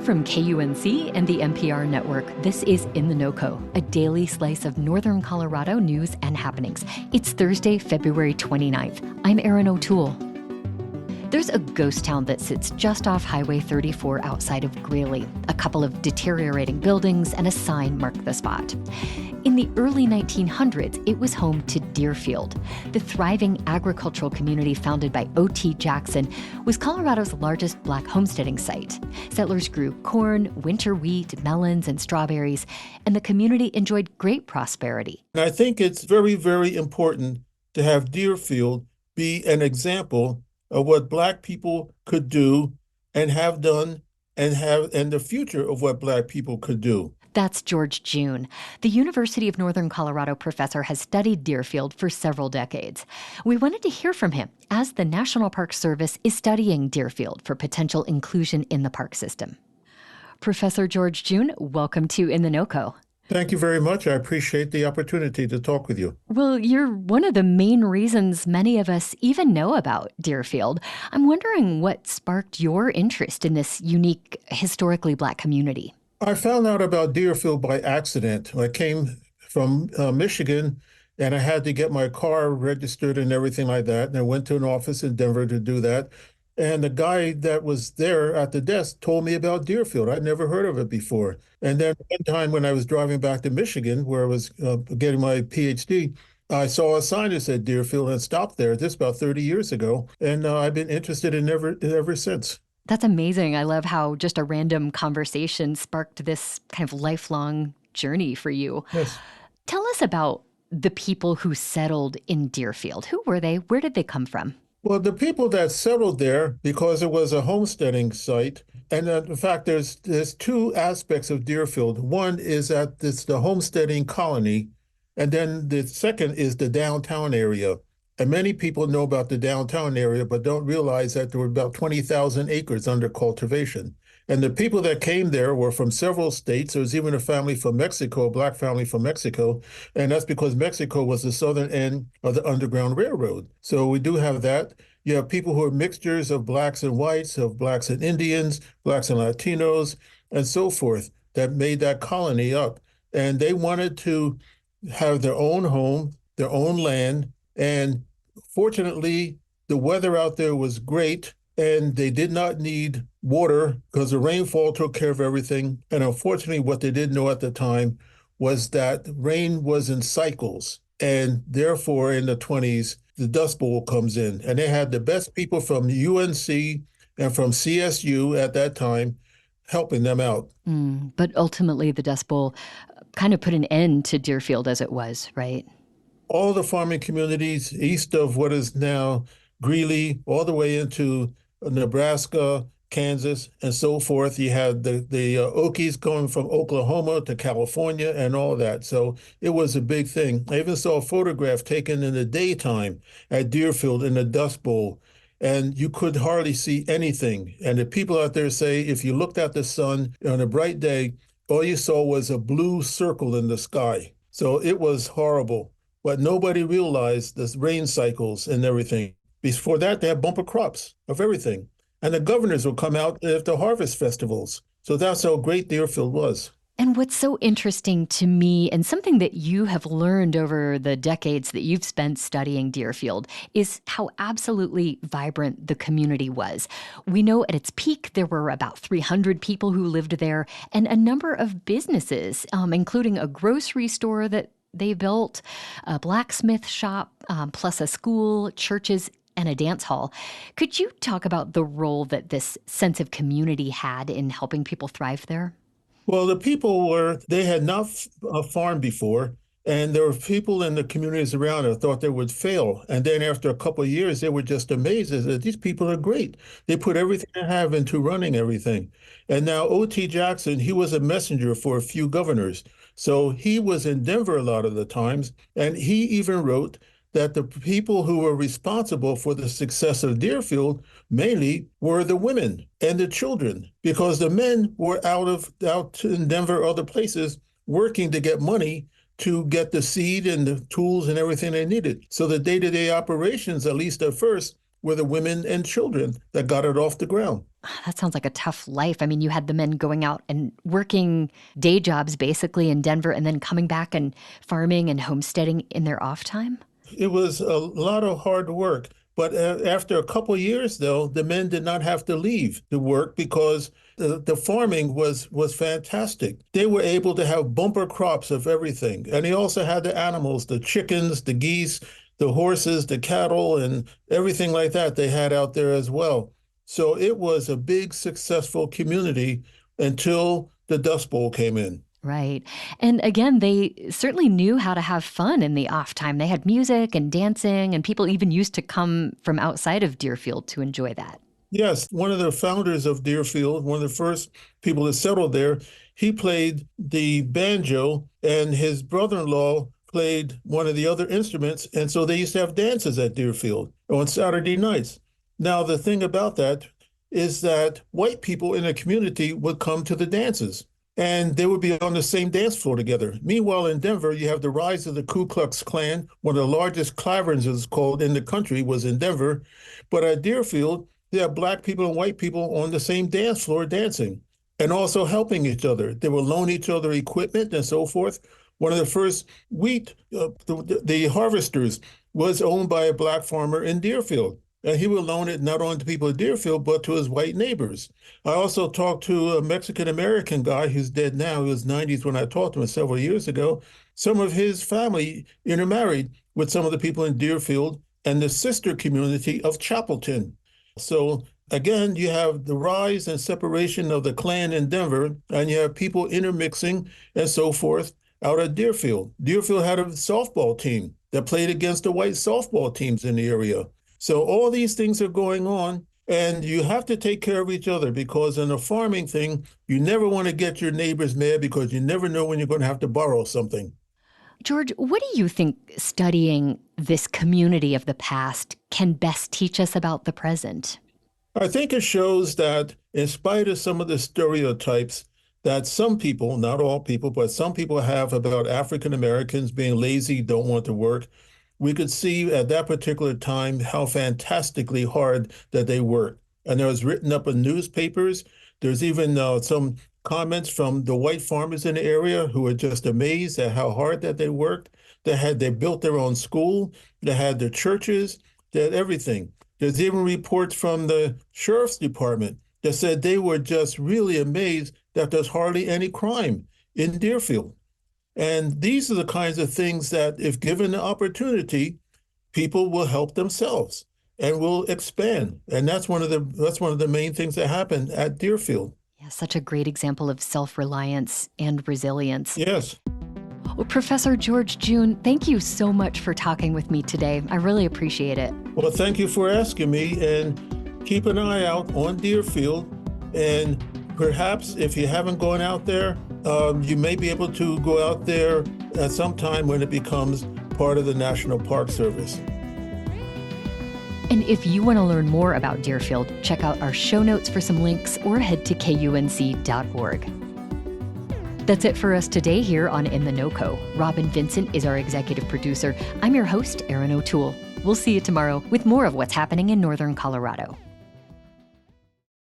From KUNC and the NPR network, this is In the NOCO, a daily slice of Northern Colorado news and happenings. It's Thursday, February 29th. I'm Erin O'Toole. There's a ghost town that sits just off Highway 34 outside of Greeley. A couple of deteriorating buildings and a sign mark the spot. In the early 1900s, it was home to Dearfield. The thriving agricultural community founded by O.T. Jackson was Colorado's largest Black homesteading site. Settlers grew corn, winter wheat, melons, and strawberries, and the community enjoyed great prosperity. I think it's very, very important to have Dearfield be an example of what Black people could do and have done and the future of what Black people could do. That's George June. The University of Northern Colorado professor has studied Dearfield for several decades. We wanted to hear from him as the National Park Service is studying Dearfield for potential inclusion in the park system. Professor George June, welcome to In the NOCO. Thank you very much. I appreciate the opportunity to talk with you. Well, you're one of the main reasons many of us even know about Dearfield. I'm wondering what sparked your interest in this unique, historically Black community. I found out about Dearfield by accident. I came from Michigan, and I had to get my car registered and everything like that. And I went to an office in Denver to do that. And the guy that was there at the desk told me about Dearfield. I'd never heard of it before. And then one time when I was driving back to Michigan, where I was getting my PhD, I saw a sign that said Dearfield and stopped there. This about 30 years ago. And I've been interested in ever since. That's amazing. I love how just a random conversation sparked this kind of lifelong journey for you. Yes. Tell us about the people who settled in Dearfield. Who were they? Where did they come from? Well, the people that settled there, because it was a homesteading site, and in fact, there's two aspects of Dearfield. One is that it's the homesteading colony, and then the second is the downtown area. And many people know about the downtown area, but don't realize that there were about 20,000 acres under cultivation. And the people that came there were from several states. There was even a family from Mexico, a Black family from Mexico. And that's because Mexico was the southern end of the Underground Railroad. So we do have that. You have people who are mixtures of Blacks and whites, of Blacks and Indians, Blacks and Latinos, and so forth, that made that colony up. And they wanted to have their own home, their own land. And fortunately, the weather out there was great, and they did not need water because the rainfall took care of everything. And unfortunately, what they didn't know at the time was that rain was in cycles. And therefore, in the 20s, the Dust Bowl comes in. And they had the best people from UNC and from CSU at that time helping them out. But ultimately, the Dust Bowl kind of put an end to Dearfield as it was, right? All the farming communities east of what is now Greeley, all the way into Nebraska, Kansas, and so forth. You had the Okies going from Oklahoma to California and all that. So it was a big thing. I even saw a photograph taken in the daytime at Dearfield in the Dust Bowl, and you could hardly see anything. And the people out there say if you looked at the sun on a bright day, all you saw was a blue circle in the sky. So it was horrible. But nobody realized the rain cycles and everything. Before that, they had bumper crops of everything. And the governors would come out at the harvest festivals. So that's how great Dearfield was. And what's so interesting to me, and something that you have learned over the decades that you've spent studying Dearfield, is how absolutely vibrant the community was. We know at its peak, there were about 300 people who lived there, and a number of businesses, including a grocery store that they built, a blacksmith shop, plus a school, churches, and a dance hall. Could you talk about the role that this sense of community had in helping people thrive there? Well, the people they had not farmed before, and there were people in the communities around that thought they would fail. And then after a couple of years, they were just amazed that these people are great. They put everything they have into running everything. And now O.T. Jackson, he was a messenger for a few governors. So he was in Denver a lot of the times, and he even wrote that the people who were responsible for the success of Dearfield mainly were the women and the children, because the men were out in Denver or other places working to get money to get the seed and the tools and everything they needed. So the day-to-day operations, at least at first, were the women and children that got it off the ground. That sounds like a tough life. I mean, you had the men going out and working day jobs basically in Denver and then coming back and farming and homesteading in their off time. It was a lot of hard work. But after a couple of years, though, the men did not have to leave the work because the farming was fantastic. They were able to have bumper crops of everything. And they also had the animals, the chickens, the geese, the horses, the cattle, and everything like that they had out there as well. So it was a big, successful community until the Dust Bowl came in. Right. And again, they certainly knew how to have fun in the off time. They had music and dancing, and people even used to come from outside of Dearfield to enjoy that. Yes, one of the founders of Dearfield, one of the first people that settled there, he played the banjo, and his brother-in-law played one of the other instruments. And so they used to have dances at Dearfield on Saturday nights. Now, the thing about that is that white people in the community would come to the dances, and they would be on the same dance floor together. Meanwhile, in Denver, you have the rise of the Ku Klux Klan. One of the largest claverns, is called, in the country was in Denver. But at Dearfield, you have black people and white people on the same dance floor dancing and also helping each other. They would loan each other equipment and so forth. One of the first wheat, the harvesters, was owned by a black farmer in Dearfield. And he would loan it not only to people at Dearfield, but to his white neighbors. I also talked to a Mexican-American guy who's dead now. He was 90s when I talked to him several years ago. Some of his family intermarried with some of the people in Dearfield and the sister community of Chapelton. So again, you have the rise and separation of the Klan in Denver, and you have people intermixing and so forth out at Dearfield. Dearfield had a softball team that played against the white softball teams in the area. So all these things are going on, and you have to take care of each other, because in a farming thing, you never want to get your neighbors mad because you never know when you're going to have to borrow something. George, what do you think studying this community of the past can best teach us about the present? I think it shows that in spite of some of the stereotypes that some people, not all people, but some people have about African Americans being lazy, don't want to work, we could see at that particular time how fantastically hard that they worked. And it was written up in newspapers. There's even some comments from the white farmers in the area who were just amazed at how hard that they worked. They built their own school. They had their churches. They had everything. There's even reports from the sheriff's department that said they were just really amazed that there's hardly any crime in Dearfield. And these are the kinds of things that, if given the opportunity, people will help themselves and will expand. And that's one of the main things that happened at Dearfield. Yeah, such a great example of self-reliance and resilience. Yes. Well, Professor George June, thank you so much for talking with me today. I really appreciate it. Well, thank you for asking me, and keep an eye out on Dearfield. And perhaps if you haven't gone out there, you may be able to go out there at some time when it becomes part of the National Park Service. And if you want to learn more about Dearfield, check out our show notes for some links or head to kunc.org. That's it for us today here on In the NOCO. Robin Vincent is our executive producer. I'm your host, Erin O'Toole. We'll see you tomorrow with more of what's happening in Northern Colorado.